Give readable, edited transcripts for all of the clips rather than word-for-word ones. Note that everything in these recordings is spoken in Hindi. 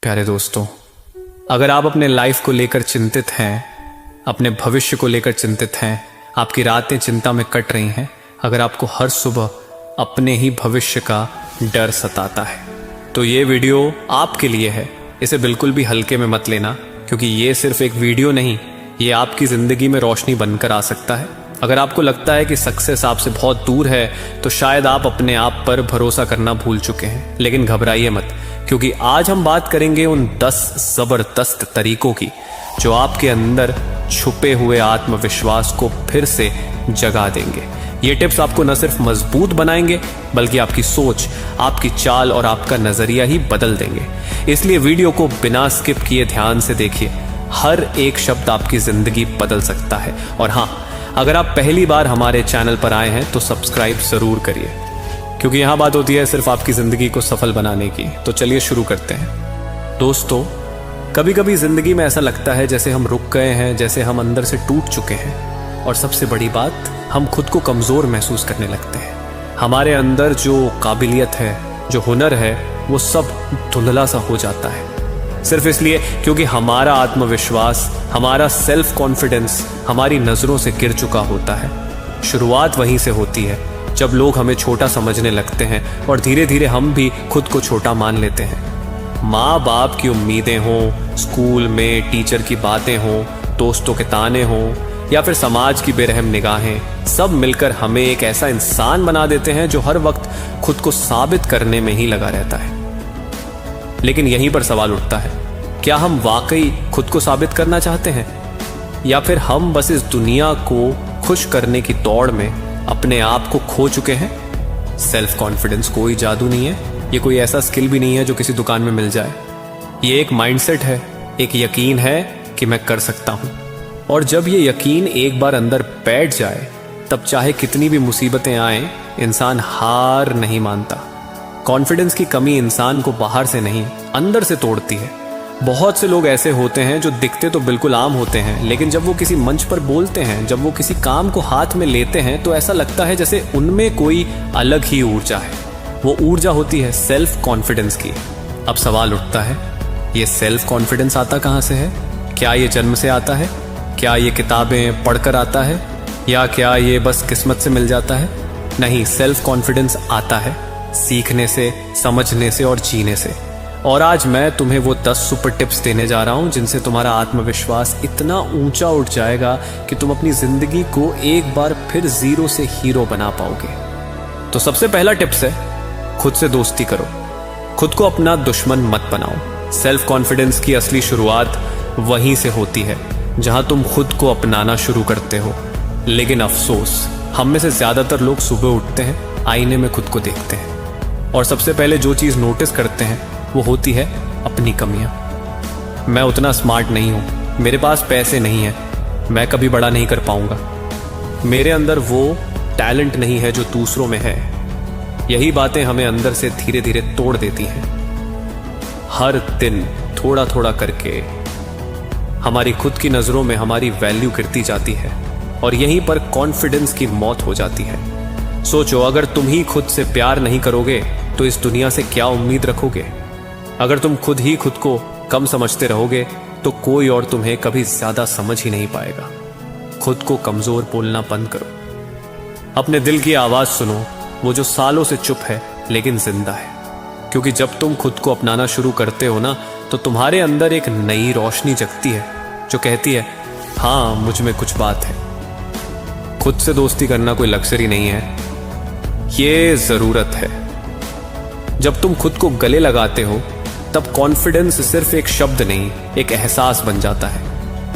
प्यारे दोस्तों, अगर आप अपने लाइफ को लेकर चिंतित हैं, अपने भविष्य को लेकर चिंतित हैं, आपकी रातें चिंता में कट रही हैं, अगर आपको हर सुबह अपने ही भविष्य का डर सताता है, तो ये वीडियो आपके लिए है। इसे बिल्कुल भी हल्के में मत लेना, क्योंकि ये सिर्फ एक वीडियो नहीं, ये आपकी ज़िंदगी में रोशनी बनकर आ सकता है। अगर आपको लगता है कि सक्सेस आपसे बहुत दूर है, तो शायद आप अपने आप पर भरोसा करना भूल चुके हैं। लेकिन घबराइए मत, क्योंकि आज हम बात करेंगे उन 10 ज़बरदस्त तरीकों की जो आपके अंदर छुपे हुए आत्मविश्वास को फिर से जगा देंगे। ये टिप्स आपको न सिर्फ मजबूत बनाएंगे, बल्कि आपकी सोच, आपकी चाल और आपका नजरिया ही बदल देंगे। इसलिए वीडियो को बिना स्किप किए ध्यान से देखिए। हर एक शब्द आपकी जिंदगी बदल सकता है। और हाँ, अगर आप पहली बार हमारे चैनल पर आए हैं तो सब्सक्राइब जरूर करिए, क्योंकि यहाँ बात होती है सिर्फ आपकी जिंदगी को सफल बनाने की। तो चलिए शुरू करते हैं। दोस्तों, कभी कभी जिंदगी में ऐसा लगता है जैसे हम रुक गए हैं, जैसे हम अंदर से टूट चुके हैं। और सबसे बड़ी बात, हम खुद को कमजोर महसूस करने लगते हैं। हमारे अंदर जो काबिलियत है, जो हुनर है, वो सब धुंधला सा हो जाता है, सिर्फ इसलिए क्योंकि हमारा आत्मविश्वास, हमारा सेल्फ कॉन्फिडेंस हमारी नजरों से गिर चुका होता है। शुरुआत वहीं से होती है, जब लोग हमें छोटा समझने लगते हैं और धीरे धीरे हम भी खुद को छोटा मान लेते हैं। माँ बाप की उम्मीदें हों, स्कूल में टीचर की बातें हों, दोस्तों के ताने हों, या फिर समाज की बेरहम निगाहें, सब मिलकर हमें एक ऐसा इंसान बना देते हैं जो हर वक्त खुद को साबित करने में ही लगा रहता है। लेकिन यहीं पर सवाल उठता है, क्या हम वाकई खुद को साबित करना चाहते हैं, या फिर हम बस इस दुनिया को खुश करने की दौड़ में अपने आप को खो चुके हैं? सेल्फ कॉन्फिडेंस कोई जादू नहीं है, ये कोई ऐसा स्किल भी नहीं है जो किसी दुकान में मिल जाए। ये एक माइंडसेट है, एक यकीन है कि मैं कर सकता हूं। और जब ये यकीन एक बार अंदर बैठ जाए, तब चाहे कितनी भी मुसीबतें आएं, इंसान हार नहीं मानता। कॉन्फिडेंस की कमी इंसान को बाहर से नहीं, अंदर से तोड़ती है। बहुत से लोग ऐसे होते हैं जो दिखते तो बिल्कुल आम होते हैं, लेकिन जब वो किसी मंच पर बोलते हैं, जब वो किसी काम को हाथ में लेते हैं, तो ऐसा लगता है जैसे उनमें कोई अलग ही ऊर्जा है। वो ऊर्जा होती है सेल्फ कॉन्फिडेंस की। अब सवाल उठता है, ये सेल्फ कॉन्फिडेंस आता कहाँ से है? क्या ये जन्म से आता है? क्या ये किताबें पढ़कर आता है? या क्या ये बस किस्मत से मिल जाता है? नहीं, सेल्फ कॉन्फिडेंस आता है सीखने से, समझने से और जीने से। और आज मैं तुम्हें वो 10 सुपर टिप्स देने जा रहा हूं जिनसे तुम्हारा आत्मविश्वास इतना ऊंचा उठ जाएगा कि तुम अपनी जिंदगी को एक बार फिर जीरो से हीरो बना पाओगे। तो सबसे पहला टिप्स है, खुद से दोस्ती करो। खुद को अपना दुश्मन मत बनाओ। सेल्फ कॉन्फिडेंस की असली शुरुआत वहीं से होती है, जहां तुम खुद को अपनाना शुरू करते हो। लेकिन अफसोस, हम में से ज्यादातर लोग सुबह उठते हैं, आईने में खुद को देखते हैं, और सबसे पहले जो चीज नोटिस करते हैं वो होती है अपनी कमियां। मैं उतना स्मार्ट नहीं हूं, मेरे पास पैसे नहीं है, मैं कभी बड़ा नहीं कर पाऊंगा, मेरे अंदर वो टैलेंट नहीं है जो दूसरों में है। यही बातें हमें अंदर से धीरे धीरे तोड़ देती हैं। हर दिन थोड़ा थोड़ा करके हमारी खुद की नजरों में हमारी वैल्यू गिरती जाती है, और यहीं पर कॉन्फिडेंस की मौत हो जाती है। सोचो, अगर तुम ही खुद से प्यार नहीं करोगे तो इस दुनिया से क्या उम्मीद रखोगे? अगर तुम खुद ही खुद को कम समझते रहोगे तो कोई और तुम्हें कभी ज्यादा समझ ही नहीं पाएगा। खुद को कमजोर बोलना बंद करो। अपने दिल की आवाज सुनो, वो जो सालों से चुप है लेकिन जिंदा है। क्योंकि जब तुम खुद को अपनाना शुरू करते हो ना, तो तुम्हारे अंदर एक नई रोशनी जगती है जो कहती है, हाँ, मुझ में कुछ बात है। खुद से दोस्ती करना कोई लग्जरी नहीं है, ये जरूरत है। जब तुम खुद को गले लगाते हो, तब कॉन्फिडेंस सिर्फ एक शब्द नहीं, एक एहसास बन जाता है।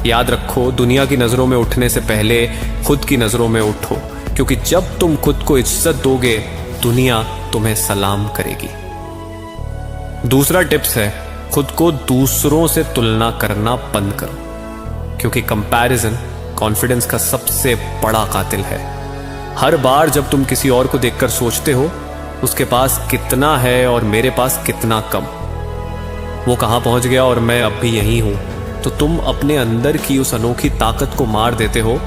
याद रखो, दुनिया की नजरों में उठने से पहले खुद की नजरों में उठो, क्योंकि जब तुम खुद को इज्जत दोगे, दुनिया तुम्हें सलाम करेगी। दूसरा टिप्स है, खुद को दूसरों से तुलना करना बंद करो, क्योंकि कंपैरिजन कॉन्फिडेंस का सबसे बड़ा कातिल है। हर बार जब तुम किसी और को देखकर सोचते हो, उसके पास कितना है और मेरे पास कितना कम, वो कहां पहुंच गया और मैं अब भी यहीं हूं, तो तुम अपने अंदर की उस अनोखी ताकत को मार देते हो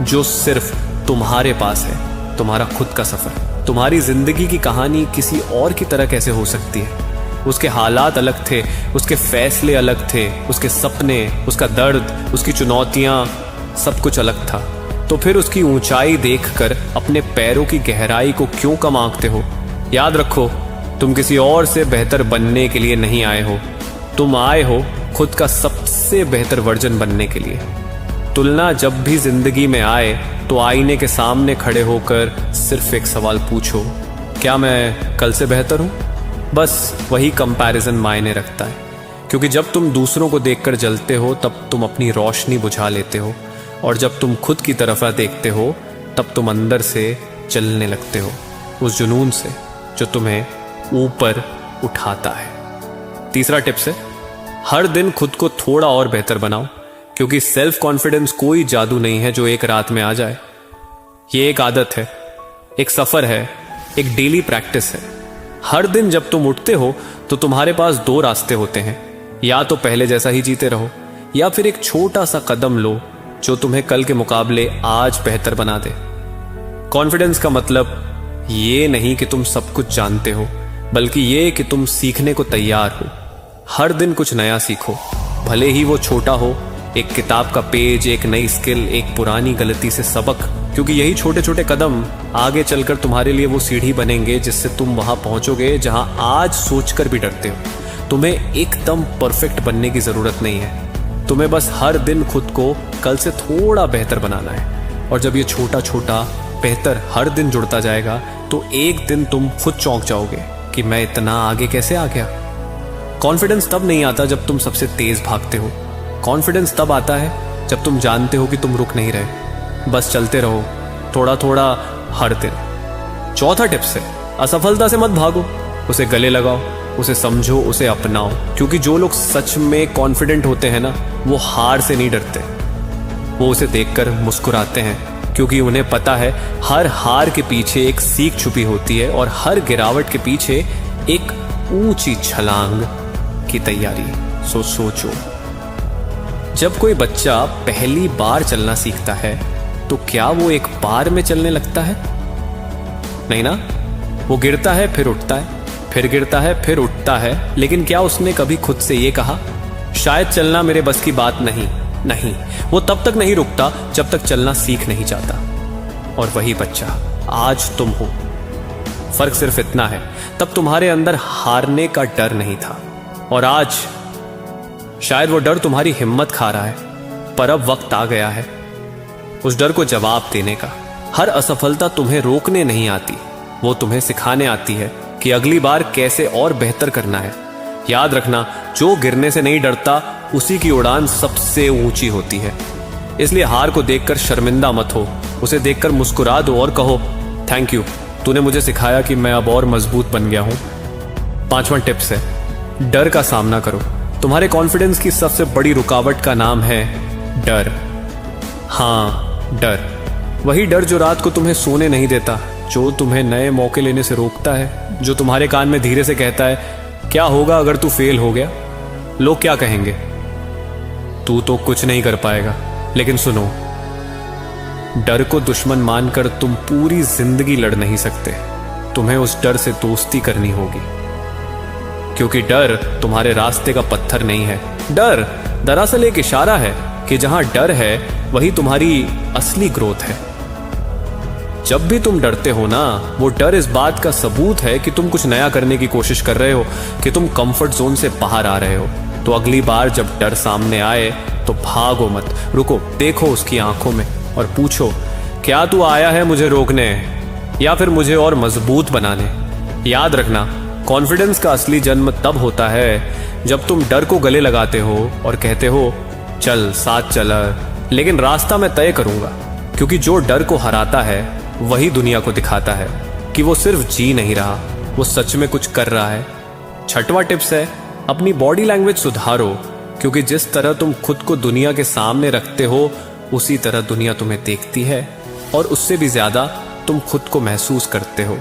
जो सिर्फ तुम्हारे पास है। तुम्हारा खुद का सफर, तुम्हारी जिंदगी की कहानी किसी और की तरह कैसे हो सकती है? उसके हालात अलग थे, उसके फैसले अलग थे, उसके सपने, उसका दर्द, उसकी चुनौतियां, सब कुछ अलग था। तो फिर उसकी ऊंचाई देखकर अपने पैरों की गहराई को क्यों कम आंकते हो? याद रखो, तुम किसी और से बेहतर बनने के लिए नहीं आए हो। तुम आए हो खुद का सबसे बेहतर वर्जन बनने के लिए। तुलना जब भी जिंदगी में आए तो आईने के सामने खड़े होकर सिर्फ एक सवाल पूछो, क्या मैं कल से बेहतर हूं? बस वही कंपैरिजन मायने रखता है, क्योंकि जब तुम दूसरों को देखकर जलते हो तब तुम अपनी रोशनी बुझा लेते हो, और जब तुम खुद की तरफ देखते हो तब तुम अंदर से जलने लगते हो, उस जुनून से जो तुम्हें ऊपर उठाता है। तीसरा टिप्स है, हर दिन खुद को थोड़ा और बेहतर बनाओ, क्योंकि सेल्फ कॉन्फिडेंस कोई जादू नहीं है जो एक रात में आ जाए। ये एक आदत है, एक सफर है, एक डेली प्रैक्टिस है। हर दिन जब तुम उठते हो तो तुम्हारे पास दो रास्ते होते हैं, या तो पहले जैसा ही जीते रहो, या फिर एक छोटा सा कदम लो जो तुम्हें कल के मुकाबले आज बेहतर बना दे। कॉन्फिडेंस का मतलब ये नहीं कि तुम सब कुछ जानते हो, बल्कि ये कि तुम सीखने को तैयार हो। हर दिन कुछ नया सीखो, भले ही वो छोटा हो, एक किताब का पेज, एक नई स्किल, एक पुरानी गलती से सबक, क्योंकि यही छोटे छोटे कदम आगे चलकर तुम्हारे लिए वो सीढ़ी बनेंगे जिससे तुम वहां पहुंचोगे जहां आज सोचकर भी डरते हो। तुम्हें एकदम परफेक्ट बनने की जरूरत नहीं है, तुम्हें बस हर दिन खुद को कल से थोड़ा बेहतर बनाना है। और जब ये छोटा छोटा बेहतर हर दिन जुड़ता जाएगा तो एक दिन तुम खुद चौंक जाओगे कि मैं इतना आगे कैसे आ गया। कॉन्फिडेंस तब नहीं आता जब तुम सबसे तेज भागते हो, कॉन्फिडेंस तब आता है जब तुम जानते हो कि तुम रुक नहीं रहे, बस चलते रहो थोड़ा थोड़ा हर दिन। चौथा टिप्स है, असफलता से मत भागो, उसे गले लगाओ, उसे समझो, उसे अपनाओ, क्योंकि जो लोग सच में कॉन्फिडेंट होते हैं ना, वो हार से नहीं डरते, वो उसे देखकर मुस्कुराते हैं, क्योंकि उन्हें पता है हर हार के पीछे एक सीख छुपी होती है और हर गिरावट के पीछे एक ऊंची छलांग की तैयारी। सोचो, जब कोई बच्चा पहली बार चलना सीखता है तो क्या वो एक बार में चलने लगता है? नहीं ना, वो गिरता है, फिर उठता है, फिर गिरता है, फिर उठता है। लेकिन क्या उसने कभी खुद से ये कहा, शायद चलना मेरे बस की बात नहीं? नहीं, वो तब तक नहीं रुकता जब तक चलना सीख नहीं जाता। और वही बच्चा आज तुम हो। फर्क सिर्फ इतना है, तब तुम्हारे अंदर हारने का डर नहीं था, और आज शायद वो डर तुम्हारी हिम्मत खा रहा है। पर अब वक्त आ गया है उस डर को जवाब देने का। हर असफलता तुम्हें रोकने नहीं आती, वो तुम्हें सिखाने आती है कि अगली बार कैसे और बेहतर करना है। याद रखना, जो गिरने से नहीं डरता उसी की उड़ान सबसे ऊंची होती है। इसलिए हार को देखकर शर्मिंदा मत हो, उसे देखकर मुस्कुरा दो और कहो, थैंक यू, तूने मुझे सिखाया कि मैं अब और मजबूत बन गया हूं। पांचवा टिप्स है, डर का सामना करो। तुम्हारे कॉन्फिडेंस की सबसे बड़ी रुकावट का नाम है डर। हाँ, डर, वही डर जो रात को तुम्हें सोने नहीं देता, जो तुम्हें नए मौके लेने से रोकता है, जो तुम्हारे कान में धीरे से कहता है, क्या होगा अगर तू फेल हो गया? लोग क्या कहेंगे? तू तो कुछ नहीं कर पाएगा। लेकिन सुनो, डर को दुश्मन मानकर तुम पूरी जिंदगी लड़ नहीं सकते। तुम्हें उस डर से दोस्ती करनी होगी, क्योंकि डर तुम्हारे रास्ते का पत्थर नहीं है। डर दरअसल एक इशारा है कि जहां डर है वही तुम्हारी असली ग्रोथ है। जब भी तुम डरते हो ना, वो डर इस बात का सबूत है कि तुम कुछ नया करने की कोशिश कर रहे हो, कि तुम कंफर्ट जोन से बाहर आ रहे हो। तो अगली बार जब डर सामने आए तो भागो मत, रुको, देखो उसकी आंखों में और पूछो, क्या तू आया है मुझे रोकने या फिर मुझे और मजबूत बनाने? याद रखना, कॉन्फिडेंस का असली जन्म तब होता है जब तुम डर को गले लगाते हो और कहते हो, चल साथ चल, लेकिन रास्ता मैं तय करूंगा। क्योंकि जो डर को हराता है वही दुनिया को दिखाता है कि वो सिर्फ जी नहीं रहा, वो सच में कुछ कर रहा है। छठवां टिप्स है, अपनी बॉडी लैंग्वेज सुधारो, क्योंकि जिस तरह तुम खुद को दुनिया के सामने रखते हो उसी तरह दुनिया तुम्हें देखती है, और उससे भी ज्यादा तुम खुद को महसूस करते हो।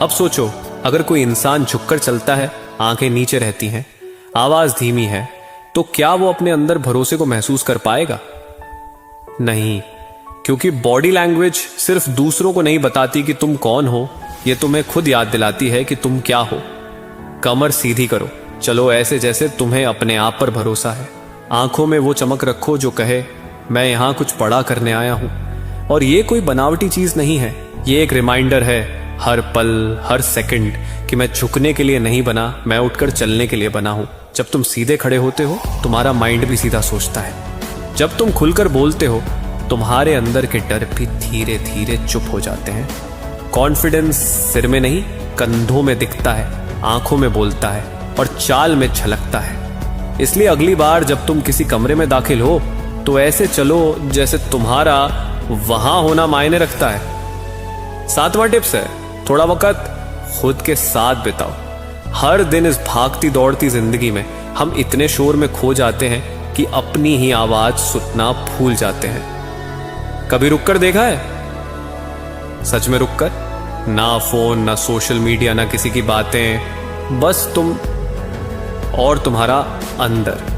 अब सोचो, अगर कोई इंसान झुककर चलता है, आंखें नीचे रहती हैं, आवाज धीमी है, तो क्या वो अपने अंदर भरोसे को महसूस कर पाएगा? नहीं, क्योंकि बॉडी लैंग्वेज सिर्फ दूसरों को नहीं बताती कि तुम कौन हो, ये तुम्हें खुद याद दिलाती है कि तुम क्या हो। कमर सीधी करो, चलो ऐसे जैसे तुम्हें अपने आप पर भरोसा है। आंखों में वो चमक रखो जो कहे मैं यहाँ कुछ बड़ा करने आया हूँ। और ये कोई बनावटी चीज नहीं है, ये एक रिमाइंडर है हर पल हर सेकंड कि मैं झुकने के लिए नहीं बना, मैं उठकर चलने के लिए बना हूँ। जब तुम सीधे खड़े होते हो तुम्हारा माइंड भी सीधा सोचता है। जब तुम खुलकर बोलते हो तुम्हारे अंदर के डर भी धीरे धीरे चुप हो जाते हैं। कॉन्फिडेंस सिर में नहीं कंधों में दिखता है, आंखों में बोलता है और चाल में छलकता है। इसलिए अगली बार जब तुम किसी कमरे में दाखिल हो तो ऐसे चलो जैसे तुम्हारा वहां होना मायने रखता है। 7वां टिप्स है, थोड़ा वक्त खुद के साथ बिताओ। हर दिन इस भागती दौड़ती जिंदगी में हम इतने शोर में खो जाते हैं कि अपनी ही आवाज सुनना भूल जाते हैं। कभी रुककर देखा है? सच में रुककर, ना फोन ना सोशल मीडिया ना किसी की बातें, बस तुम और तुम्हारा अंदर।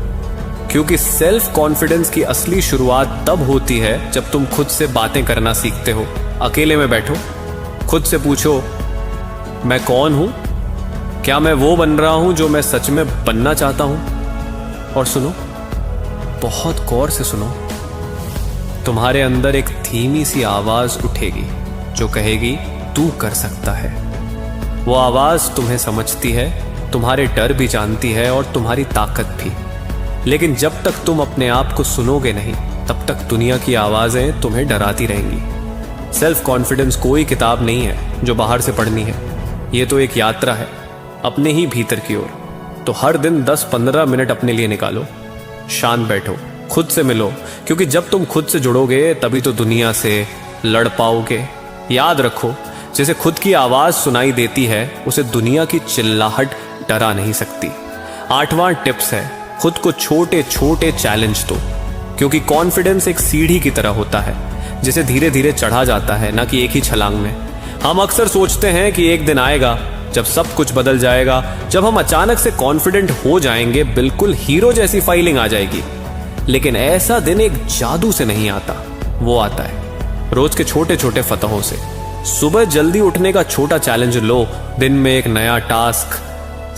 क्योंकि सेल्फ कॉन्फिडेंस की असली शुरुआत तब होती है जब तुम खुद से बातें करना सीखते हो। अकेले में बैठो, खुद से पूछो मैं कौन हूं, क्या मैं वो बन रहा हूं जो मैं सच में बनना चाहता हूं। और सुनो, बहुत गौर से सुनो, तुम्हारे अंदर एक धीमी सी आवाज उठेगी जो कहेगी तू कर सकता है। वो आवाज तुम्हें समझती है, तुम्हारे डर भी जानती है और तुम्हारी ताकत भी। लेकिन जब तक तुम अपने आप को सुनोगे नहीं तब तक दुनिया की आवाजें तुम्हें डराती रहेंगी। सेल्फ कॉन्फिडेंस कोई किताब नहीं है जो बाहर से पढ़नी है, ये तो एक यात्रा है अपने ही भीतर की ओर। तो हर दिन 10-15 मिनट अपने लिए निकालो, शांत बैठो, खुद से मिलो, क्योंकि जब तुम खुद से जुड़ोगे तभी तो दुनिया से लड़ पाओगे। याद रखो, जैसे खुद की आवाज सुनाई देती है उसे दुनिया की चिल्लाहट डरा नहीं सकती। 8वां टिप्स है, खुद को छोटे छोटे चैलेंज दो, क्योंकि कॉन्फिडेंस एक सीढ़ी की तरह होता है जिसे धीरे धीरे चढ़ा जाता है, ना कि एक ही छलांग में। हम अक्सर सोचते हैं कि एक दिन आएगा जब सब कुछ बदल जाएगा, जब हम अचानक से कॉन्फिडेंट हो जाएंगे, बिल्कुल हीरो जैसी फीलिंग आ जाएगी। लेकिन ऐसा दिन एक जादू से नहीं आता, वो आता है रोज के छोटे छोटे फतहों से। सुबह जल्दी उठने का छोटा चैलेंज लो, दिन में एक नया टास्क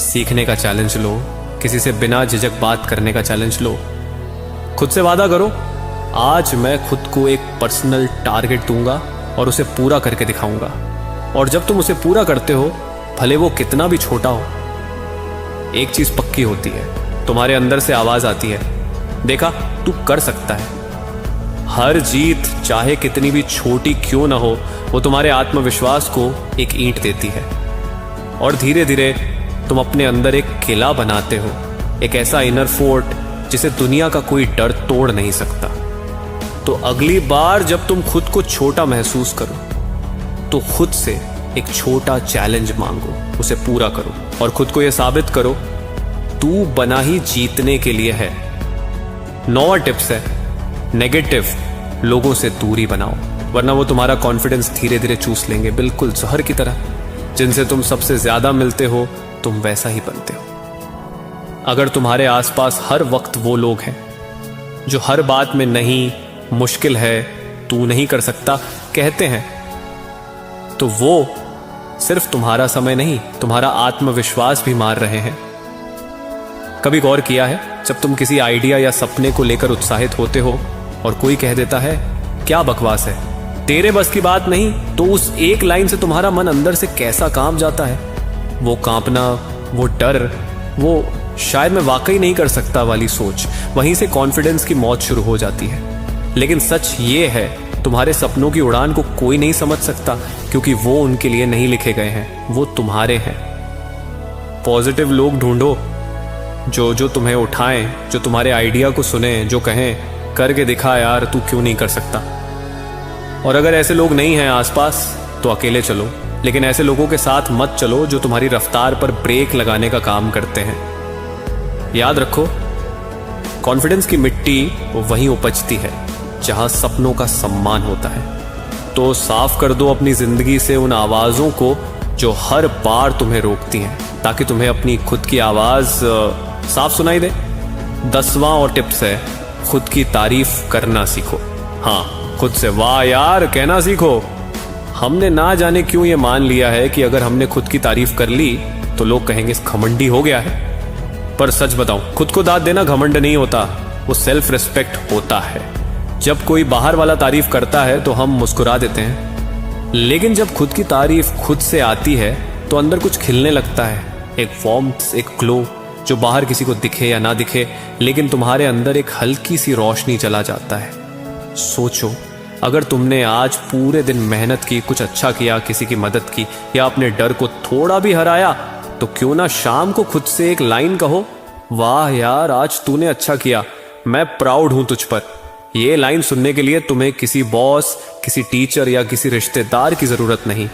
सीखने का चैलेंज लो, किसी से बिना झिझक बात करने का चैलेंज लो। खुद से वादा करो, आज मैं खुद को एक पर्सनल टारगेट दूंगा और उसे पूरा करके दिखाऊंगा। और जब तुम उसे पूरा करते हो, भले वो कितना भी छोटा हो, एक चीज पक्की होती है, तुम्हारे अंदर से आवाज आती है, देखा तू कर सकता है। हर जीत चाहे कितनी भी छोटी क्यों ना हो, वो तुम्हारे आत्मविश्वास को एक ईंट देती है। और धीरे धीरे तुम अपने अंदर एक किला बनाते हो, एक ऐसा इनर फोर्ट जिसे दुनिया का कोई डर तोड़ नहीं सकता। तो अगली बार जब तुम खुद को छोटा महसूस करो तो खुद से एक छोटा चैलेंज मांगो, उसे पूरा करो और खुद को यह साबित करो तू बना ही जीतने के लिए है। 9वां टिप्स है, नेगेटिव लोगों से दूरी बनाओ, वरना वो तुम्हारा कॉन्फिडेंस धीरे धीरे चूस लेंगे, बिल्कुल जहर की तरह। जिनसे तुम सबसे ज्यादा मिलते हो तुम वैसा ही बनते हो। अगर तुम्हारे आसपास हर वक्त वो लोग हैं जो हर बात में नहीं, मुश्किल है, तू नहीं कर सकता कहते हैं, तो वो सिर्फ तुम्हारा समय नहीं, तुम्हारा आत्मविश्वास भी मार रहे हैं। कभी गौर किया है, जब तुम किसी आइडिया या सपने को लेकर उत्साहित होते हो और कोई कह देता है क्या बकवास है, तेरे बस की बात नहीं, तो उस एक लाइन से तुम्हारा मन अंदर से कैसा कांप जाता है। वो कांपना, वो डर, वो शायद मैं वाकई नहीं कर सकता वाली सोच, वहीं से कॉन्फिडेंस की मौत शुरू हो जाती है। लेकिन सच ये है, तुम्हारे सपनों की उड़ान को कोई नहीं समझ सकता, क्योंकि वो उनके लिए नहीं लिखे गए हैं, वो तुम्हारे हैं। पॉजिटिव लोग ढूंढो जो तुम्हें उठाएं, जो तुम्हारे आइडिया को सुने, जो कहें करके दिखा यार, तू क्यों नहीं कर सकता। और अगर ऐसे लोग नहीं हैं आसपास तो अकेले चलो, लेकिन ऐसे लोगों के साथ मत चलो जो तुम्हारी रफ्तार पर ब्रेक लगाने का काम करते हैं। याद रखो, कॉन्फिडेंस की मिट्टी वहीं उपजती है जहां सपनों का सम्मान होता है। तो साफ कर दो अपनी जिंदगी से उन आवाजों को जो हर बार तुम्हें रोकती हैं, ताकि तुम्हें अपनी खुद की आवाज साफ सुनाई दे। 10वां और टिप्स है, खुद की तारीफ करना सीखो। हाँ, खुद से वाह यार कहना सीखो। हमने ना जाने क्यों ये मान लिया है कि अगर हमने खुद की तारीफ कर ली तो लोग कहेंगे इस घमंडी हो गया है। पर सच बताऊं, खुद को दाद देना घमंड नहीं होता, वो सेल्फ रिस्पेक्ट होता है। जब कोई बाहर वाला तारीफ करता है तो हम मुस्कुरा देते हैं, लेकिन जब खुद की तारीफ खुद से आती है तो अंदर कुछ खिलने लगता है, एक वार्मथ, एक ग्लो जो बाहर किसी को दिखे या ना दिखे, लेकिन तुम्हारे अंदर एक हल्की सी रोशनी चला जाता है। सोचो, अगर तुमने आज पूरे दिन मेहनत की, कुछ अच्छा किया, किसी की मदद की या अपने डर को थोड़ा भी हराया, तो क्यों ना शाम को खुद से एक लाइन कहो, वाह यार आज तूने अच्छा किया, मैं प्राउड हूं तुझ पर। ये लाइन सुनने के लिए तुम्हें किसी बॉस, किसी टीचर या किसी रिश्तेदार की जरूरत नहीं।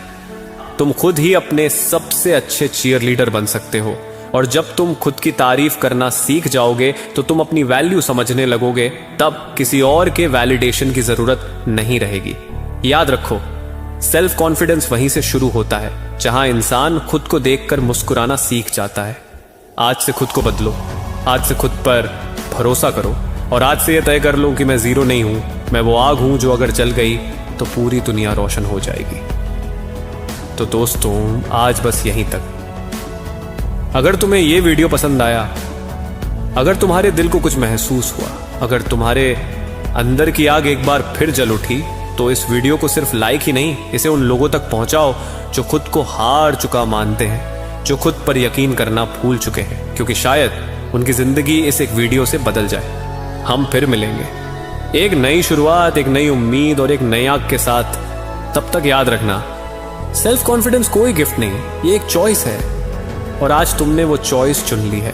तुम खुद ही अपने सबसे अच्छे चीयर लीडर बन सकते हो। और जब तुम खुद की तारीफ करना सीख जाओगे तो तुम अपनी वैल्यू समझने लगोगे, तब किसी और के वैलिडेशन की जरूरत नहीं रहेगी। याद रखो, सेल्फ कॉन्फिडेंस वहीं से शुरू होता है जहां इंसान खुद को देखकर मुस्कुराना सीख जाता है। आज से खुद को बदलो, आज से खुद पर भरोसा करो और आज से यह तय कर लो कि मैं जीरो नहीं हूं, मैं वो आग हूं जो अगर जल गई तो पूरी दुनिया रोशन हो जाएगी। तो दोस्तों, आज बस यहीं तक। अगर तुम्हें यह वीडियो पसंद आया, अगर तुम्हारे दिल को कुछ महसूस हुआ, अगर तुम्हारे अंदर की आग एक बार फिर जल उठी, तो इस वीडियो को सिर्फ लाइक ही नहीं, इसे उन लोगों तक पहुंचाओ जो खुद को हार चुका मानते हैं, जो खुद पर यकीन करना भूल चुके हैं, क्योंकि शायद उनकी जिंदगी इस एक वीडियो से बदल जाए। हम फिर मिलेंगे एक नई शुरुआत, एक नई उम्मीद और एक नई आग के साथ। तब तक याद रखना, सेल्फ कॉन्फिडेंस कोई गिफ्ट नहीं, ये एक चॉइस है और आज तुमने वो चॉइस चुन ली है।